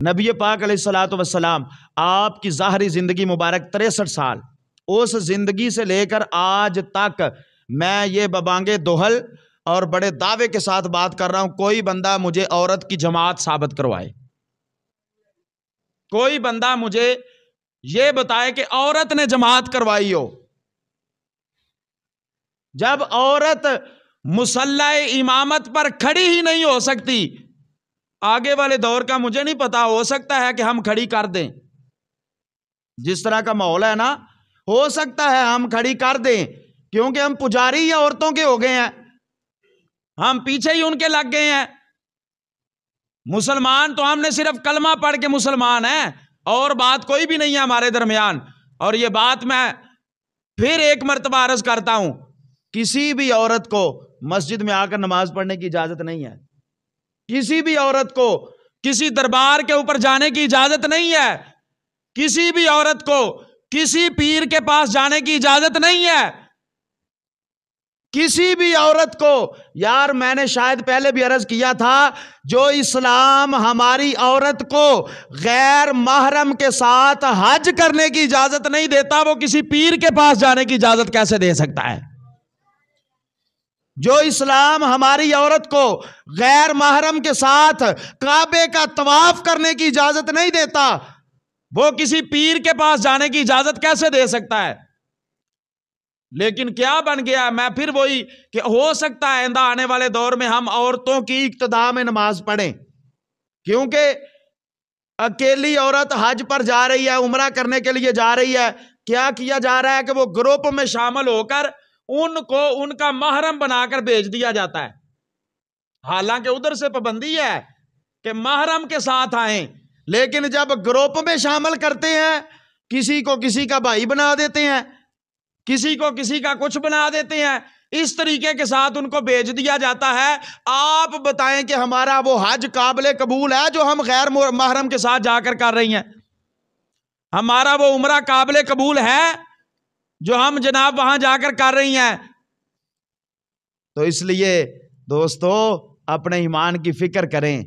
नबी पाक अलैहिस्सलातु वस्सलाम आपकी ज़ाहरी ज़िंदगी मुबारक 63 साल, उस ज़िंदगी से लेकर आज तक मैं ये बबांगे दोहल और बड़े दावे के साथ बात कर रहा हूं, कोई बंदा मुझे औरत की जमात साबित करवाए, कोई बंदा मुझे ये बताए कि औरत ने जमात करवाई हो। जब औरत मुसल्ला इमामत पर खड़ी ही नहीं हो सकती, आगे वाले दौर का मुझे नहीं पता, हो सकता है कि हम खड़ी कर दें, जिस तरह का माहौल है ना, हो सकता है हम खड़ी कर दें, क्योंकि हम पुजारी ही औरतों के हो गए हैं, हम पीछे ही उनके लग गए हैं। मुसलमान तो हमने सिर्फ कलमा पढ़ के मुसलमान हैं, और बात कोई भी नहीं है हमारे दरमियान। और ये बात मैं फिर एक मर्तबा अर्ज करता हूं, किसी भी औरत को मस्जिद में आकर नमाज पढ़ने की इजाजत नहीं है, किसी भी औरत को किसी दरबार के ऊपर जाने की इजाजत नहीं है, किसी भी औरत को किसी पीर के पास जाने की इजाजत नहीं है, किसी भी औरत को। यार मैंने शायद पहले भी अर्ज किया था, जो इस्लाम हमारी औरत को गैर महरम के साथ हज करने की इजाजत नहीं देता, वो किसी पीर के पास जाने की इजाजत कैसे दे सकता है? जो इस्लाम हमारी औरत को गैर महरम के साथ काबे का तवाफ करने की इजाजत नहीं देता, वो किसी पीर के पास जाने की इजाजत कैसे दे सकता है? लेकिन क्या बन गया, मैं फिर वही कि हो सकता है आइंदा आने वाले दौर में हम औरतों की इक्तदा में नमाज पढ़ें, क्योंकि अकेली औरत हज पर जा रही है, उम्रा करने के लिए जा रही है, क्या किया जा रहा है कि वो ग्रुप में शामिल होकर उनको उनका महरम बनाकर भेज दिया जाता है। हालांकि उधर से पाबंदी है कि महरम के साथ आए, लेकिन जब ग्रुप में शामिल करते हैं, किसी को किसी का भाई बना देते हैं, किसी को किसी का कुछ बना देते हैं, इस तरीके के साथ उनको भेज दिया जाता है। आप बताएं कि हमारा वो हज काबिल कबूल है जो हम गैर महरम के साथ जाकर कर रही हैं? हमारा वो उम्रा काबिल कबूल है जो हम जनाब वहां जाकर कर रही हैं? तो इसलिए दोस्तों अपने ईमान की फिक्र करें।